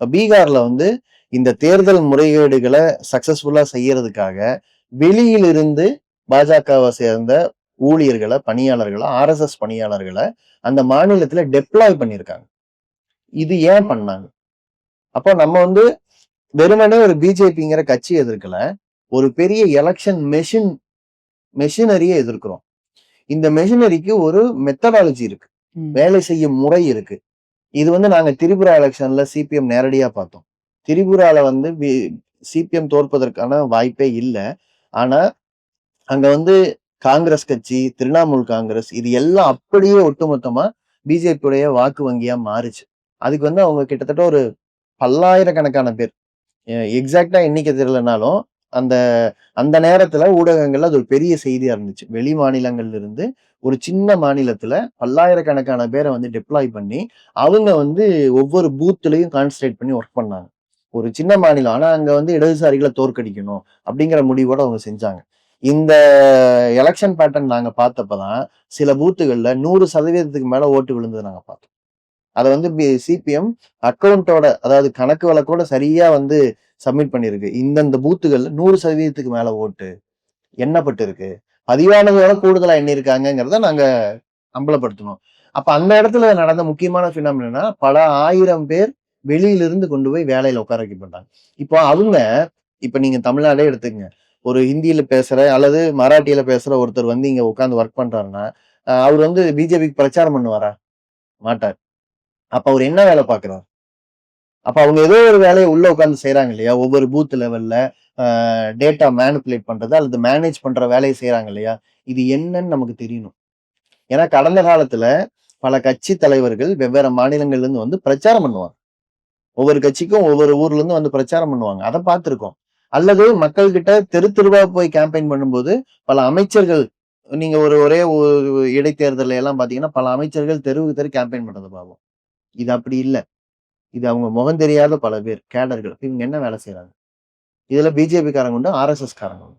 பீகார்ல வந்து இந்த தேர்தல் முறைகேடுகளை சக்சஸ்ஃபுல்லா செய்யறதுக்காக வெளியிலிருந்து பாஜகவை சேர்ந்த ஊழியர்களை, பணியாளர்களை, ஆர்எஸ்எஸ் பணியாளர்களை அந்த மாநிலத்துல டெப்ளாய் பண்ணியிருக்காங்க. இது ஏன் பண்ணாங்க? அப்போ நம்ம வந்து வெறுமனே ஒரு பிஜேபிங்கிற கட்சி எதிர்க்கல, ஒரு பெரிய எலெக்ஷன் மெஷினரியை எதிர்க்கிறோம். இந்த மெஷினரிக்கு ஒரு மெத்தடாலஜி இருக்கு, வேலை செய்யும் முறை இருக்கு. இது வந்து நாங்க திரிபுரா எலெக்ஷன்ல சிபிஎம் நேரடியா பார்த்தோம். திரிபுரால வந்து சிபிஎம் தோற்பதற்கான வாய்ப்பே இல்லை. ஆனா அங்க வந்து காங்கிரஸ் கட்சி, திரிணாமுல் காங்கிரஸ் இது எல்லாம் அப்படியே ஒட்டுமொத்தமா பிஜேபியுடைய வாக்கு வங்கியா மாறுச்சு. அதுக்கு வந்து அவங்க கிட்டத்தட்ட ஒரு பல்லாயிரக்கணக்கான பேர், எக்ஸாக்டா எண்ணிக்கை தெரியலனாலும் அந்த அந்த நேரத்துல ஊடகங்கள்ல அது ஒரு பெரிய செய்தியா இருந்துச்சு. வெளி மாநிலங்கள்ல இருந்து ஒரு சின்ன மாநிலத்துல பல்லாயிரக்கணக்கான பேரை வந்து டெப்ளாய் பண்ணி அவங்க வந்து ஒவ்வொரு பூத்துலயும் கான்சன்ட்ரேட் பண்ணி ஒர்க் பண்ணாங்க. ஒரு சின்ன மாநிலம், ஆனா அங்க வந்து இடதுசாரிகளை தோற்கடிக்கணும் அப்படிங்கிற முடிவோட அவங்க செஞ்சாங்க. இந்த எலெக்ஷன் பேட்டர்ன் நாங்க பார்த்தப்பதான் சில பூத்துகள்ல 100% மேல ஓட்டு விழுந்ததை நாங்க பார்த்தோம். அதை வந்து சிபிஎம் அக்கௌண்டோட, அதாவது கணக்கு வழக்கோட சரியா வந்து சப்மிட் பண்ணிருக்கு. இந்தந்த பூத்துகள்ல 100% மேல ஓட்டு எண்ணப்பட்டு இருக்கு, பதிவானதோட கூடுதலா எண்ணிருக்காங்கிறத நாங்க அம்பலப்படுத்தணும். அப்ப அந்த இடத்துல நடந்த முக்கியமான பினாமினா பல ஆயிரம் பேர் வெளியிலிருந்து கொண்டு போய் வேலையில உட்கார வைக்கப்பட்டாங்க. இப்போ அவங்க, இப்ப நீங்க தமிழ்நாடே எடுத்துக்கங்க, ஒரு ஹிந்தியில பேசுற அல்லது மராட்டியில பேசுற ஒருத்தர் வந்து இங்க உட்கார்ந்து ஒர்க் பண்றாருன்னா அவர் வந்து பிஜேபிக்கு பிரச்சாரம் பண்ணுவாரா? மாட்டார். அப்ப அவர் என்ன வேலை பார்க்கிறார்? அப்ப அவங்க ஏதோ ஒரு வேலையை உள்ள உட்கார்ந்து செய்யறாங்க இல்லையா? ஒவ்வொரு பூத் லெவல்ல டேட்டா மேனிபுலேட் பண்றது அல்லது மேனேஜ் பண்ற வேலையை செய்யறாங்க இல்லையா? இது என்னன்னு நமக்கு தெரியணும். ஏன்னா கடந்த காலத்துல பல கட்சி தலைவர்கள் வெவ்வேறு மாநிலங்கள்ல இருந்து வந்து பிரச்சாரம் பண்ணுவாங்க. ஒவ்வொரு கட்சிக்கும் ஒவ்வொரு ஊர்ல இருந்து வந்து பிரச்சாரம் பண்ணுவாங்க. அதை பார்த்திருக்கோம். அல்லது மக்கள் கிட்ட தெரு தெருவா போய் கேம்பெயின் பண்ணும்போது பல அமைச்சர்கள், நீங்க ஒரே ஒரு இடைத்தேர்தல எல்லாம் பாத்தீங்கன்னா பல அமைச்சர்கள் தெருவுக்கு தெரு கேம்பெயின் பண்றதை பார்ப்போம். இது அப்படி இல்ல. இது அவங்க முகம் தெரியாத பல பேர் கேடர்கள். இவங்க என்ன வேலை செய்யறாங்க? இதுல பிஜேபி காரங்க உண்டு, ஆர்எஸ்எஸ் காரங்க உண்டு.